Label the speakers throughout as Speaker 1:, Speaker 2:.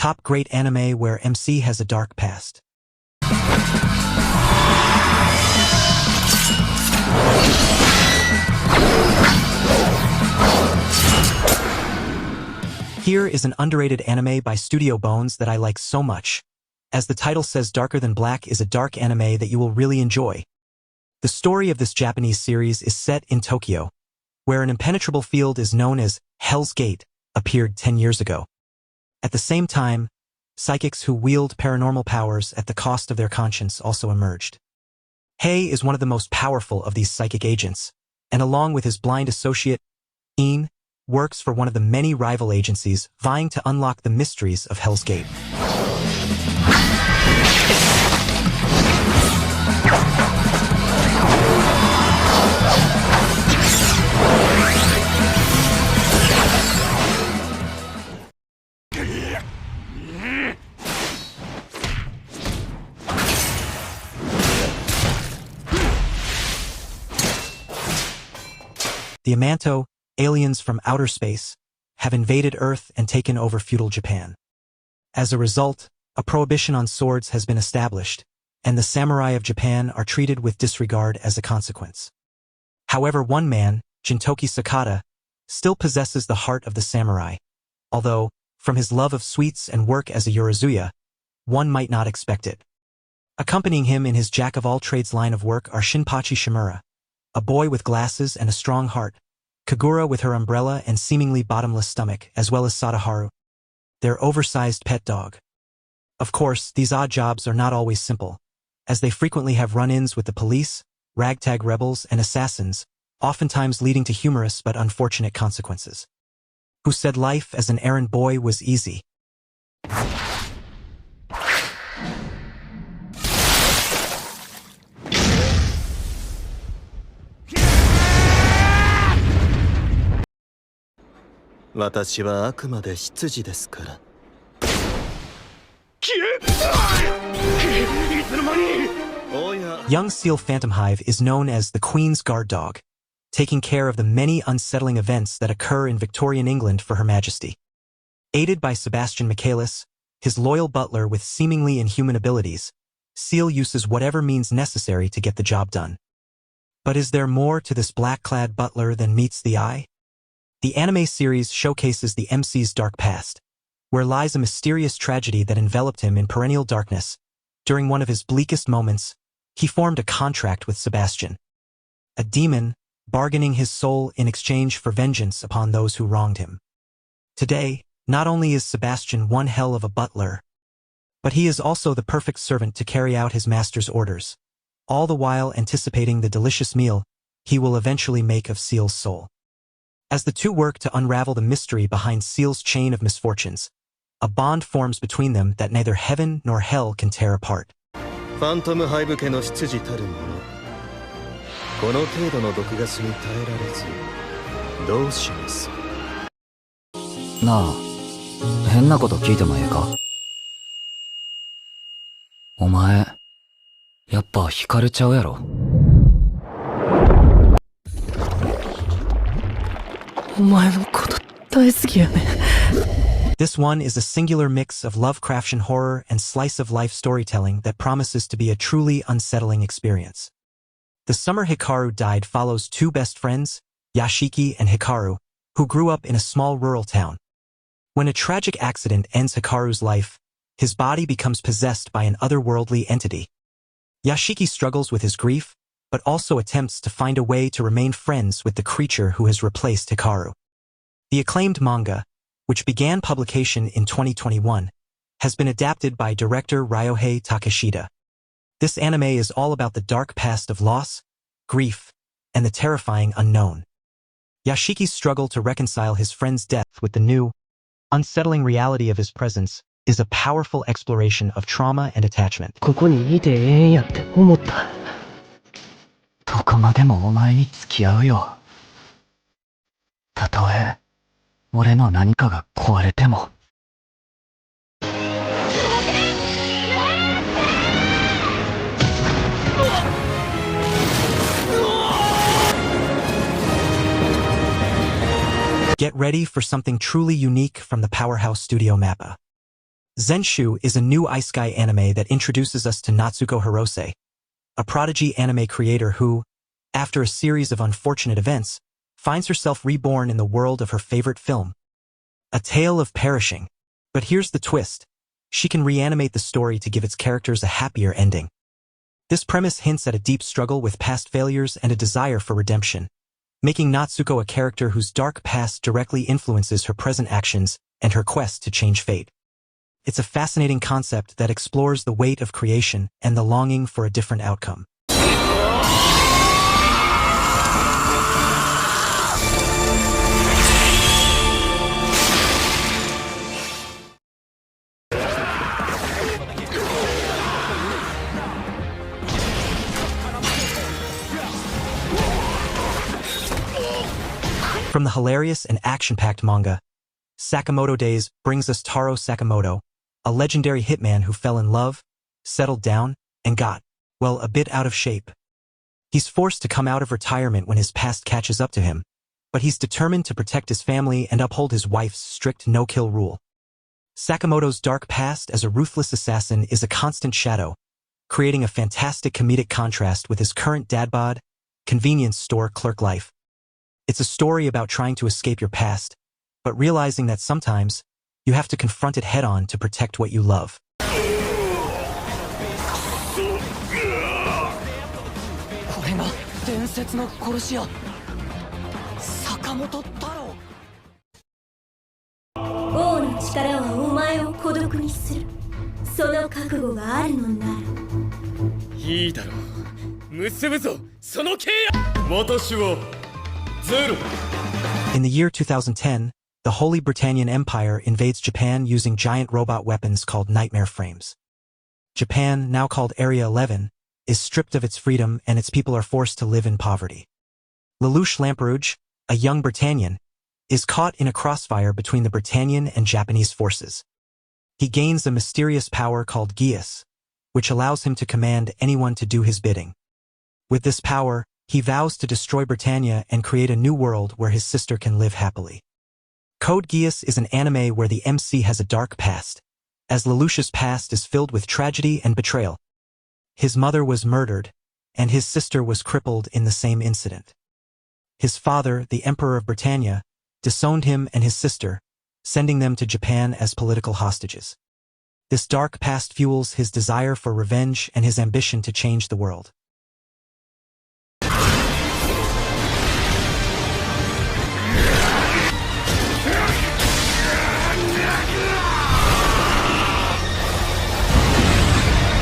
Speaker 1: Top great anime where MC has a dark past. Here is an underrated anime by Studio Bones that I like so much. As the title says, Darker Than Black is a dark anime that you will really enjoy. The story of this Japanese series is set in Tokyo, where an impenetrable field is known as Hell's Gate appeared 10 years ago. At the same time, psychics who wield paranormal powers at the cost of their conscience also emerged. Hei is one of the most powerful of these psychic agents, and along with his blind associate, In, works for one of the many rival agencies vying to unlock the mysteries of Hell's Gate. The Amanto, aliens from outer space, have invaded Earth and taken over feudal Japan. As a result, a prohibition on swords has been established, and the samurai of Japan are treated with disregard as a consequence. However, one man, Jintoki Sakata, still possesses the heart of the samurai, although, from his love of sweets and work as a Yorozuya, one might not expect it. Accompanying him in his jack-of-all-trades line of work are Shinpachi Shimura, a boy with glasses and a strong heart, Kagura with her umbrella and seemingly bottomless stomach, as well as Sadaharu, their oversized pet dog. Of course, these odd jobs are not always simple, as they frequently have run-ins with the police, ragtag rebels, and assassins, oftentimes leading to humorous but unfortunate consequences. Who said life as an errand boy was easy? Young Seal Phantom Hive is known as the Queen's Guard Dog, taking care of the many unsettling events that occur in Victorian England for Her Majesty. Aided by Sebastian Michaelis, his loyal butler with seemingly inhuman abilities, Seal uses whatever means necessary to get the job done. But is there more to this black-clad butler than meets the eye? The anime series showcases the MC's dark past, where lies a mysterious tragedy that enveloped him in perennial darkness. During one of his bleakest moments, he formed a contract with Sebastian, a demon bargaining his soul in exchange for vengeance upon those who wronged him. Today, not only is Sebastian one hell of a butler, but he is also the perfect servant to carry out his master's orders, all the while anticipating the delicious meal he will eventually make of Seal's soul. As the two work to unravel the mystery behind Seal's chain of misfortunes, a bond forms between them that neither heaven nor hell can tear apart.
Speaker 2: Phantom Hive家の執事たる者、この程度の毒ガスに耐えられず、どうします？
Speaker 3: なあ、変なこと聞いてもええか？お前、やっぱ惹かれちゃうやろ。
Speaker 4: お前のこと大好きやね。
Speaker 1: This one is a singular mix of Lovecraftian horror and slice-of-life storytelling that promises to be a truly unsettling experience. The summer Hikaru died follows two best friends, Yashiki and Hikaru, who grew up in a small rural town. When a tragic accident ends Hikaru's life, his body becomes possessed by an otherworldly entity. Yashiki struggles with his grief, but also attempts to find a way to remain friends with the creature who has replaced Hikaru. The acclaimed manga, which began publication in 2021, has been adapted by director Ryohei Takeshita. This anime is all about the dark past of loss, grief, and the terrifying unknown. Yashiki's struggle to reconcile his friend's death with the new, unsettling reality of his presence is a powerful exploration of trauma and attachment.
Speaker 4: ここにいてええんやって思った。
Speaker 3: どこまでもお前に付き合うよ。たとえ、俺の何かが壊れても。
Speaker 1: Get ready for something truly unique from the powerhouse studio Mappa. Zenshu is a new isekai anime that introduces us to Natsuko Hirose, a prodigy anime creator who, after a series of unfortunate events, finds herself reborn in the world of her favorite film. A tale of perishing. But here's the twist. She can reanimate the story to give its characters a happier ending. This premise hints at a deep struggle with past failures and a desire for redemption, making Natsuko a character whose dark past directly influences her present actions and her quest to change fate. It's a fascinating concept that explores the weight of creation and the longing for a different outcome. From the hilarious and action-packed manga, Sakamoto Days brings us Taro Sakamoto, a legendary hitman who fell in love, settled down, and got, well, a bit out of shape. He's forced to come out of retirement when his past catches up to him, but he's determined to protect his family and uphold his wife's strict no-kill rule. Sakamoto's dark past as a ruthless assassin is a constant shadow, creating a fantastic comedic contrast with his current dadbod, convenience store clerk life. It's a story about trying to escape your past, but realizing that sometimes you have to confront it head-on to protect what you love. In the year 2010, the Holy Britannian Empire invades Japan using giant robot weapons called Nightmare Frames. Japan, now called Area 11, is stripped of its freedom and its people are forced to live in poverty. Lelouch Lamperouge, a young Britannian, is caught in a crossfire between the Britannian and Japanese forces. He gains a mysterious power called Geass, which allows him to command anyone to do his bidding. With this power, he vows to destroy Britannia and create a new world where his sister can live happily. Code Geass is an anime where the MC has a dark past, as Lelouch's past is filled with tragedy and betrayal. His mother was murdered, and his sister was crippled in the same incident. His father, the Emperor of Britannia, disowned him and his sister, sending them to Japan as political hostages. This dark past fuels his desire for revenge and his ambition to change the world.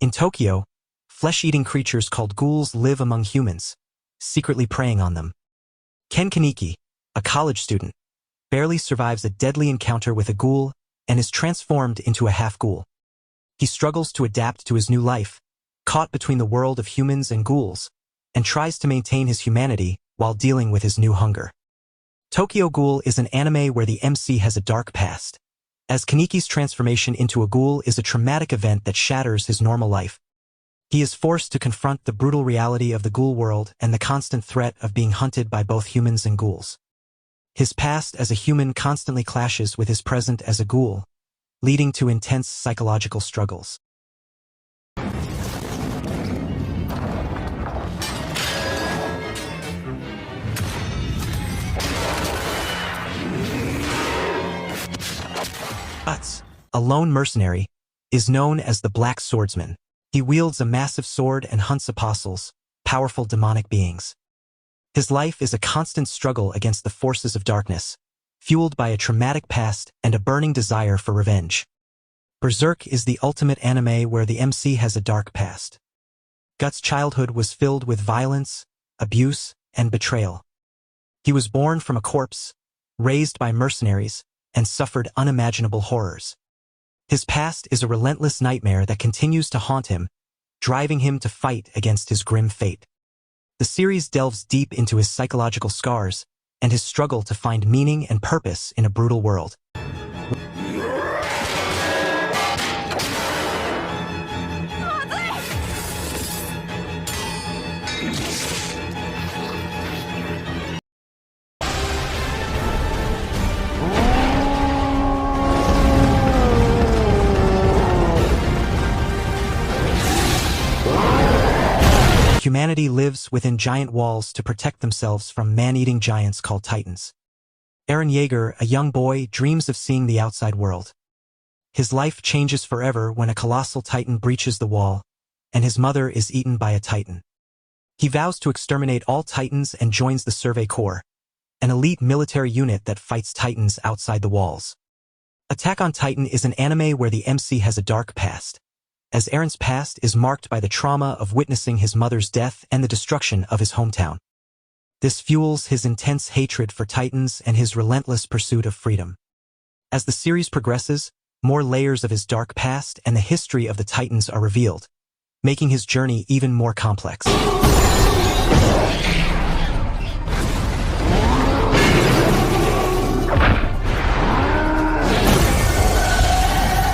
Speaker 1: In Tokyo, flesh-eating creatures called ghouls live among humans, secretly preying on them. Ken Kaneki, a college student, barely survives a deadly encounter with a ghoul and is transformed into a half-ghoul. He struggles to adapt to his new life, caught between the world of humans and ghouls, and tries to maintain his humanity while dealing with his new hunger. Tokyo Ghoul is an anime where the MC has a dark past, as Kaneki's transformation into a ghoul is a traumatic event that shatters his normal life. He is forced to confront the brutal reality of the ghoul world and the constant threat of being hunted by both humans and ghouls. His past as a human constantly clashes with his present as a ghoul, leading to intense psychological struggles. Guts, a lone mercenary, is known as the Black Swordsman. He wields a massive sword and hunts apostles, powerful demonic beings. His life is a constant struggle against the forces of darkness, fueled by a traumatic past and a burning desire for revenge. Berserk is the ultimate anime where the MC has a dark past. Guts' childhood was filled with violence, abuse, and betrayal. He was born from a corpse, raised by mercenaries, and suffered unimaginable horrors. His past is a relentless nightmare that continues to haunt him, driving him to fight against his grim fate. The series delves deep into his psychological scars and his struggle to find meaning and purpose in a brutal world. humanity lives within giant walls to protect themselves from man-eating giants called Titans. Eren Yeager, a young boy, dreams of seeing the outside world. His life changes forever when a colossal Titan breaches the wall, and his mother is eaten by a Titan. He vows to exterminate all Titans and joins the Survey Corps, an elite military unit that fights Titans outside the walls. Attack on Titan is an anime where the MC has a dark past, as Eren's past is marked by the trauma of witnessing his mother's death and the destruction of his hometown. This fuels his intense hatred for Titans and his relentless pursuit of freedom. As the series progresses, more layers of his dark past and the history of the Titans are revealed, making his journey even more complex.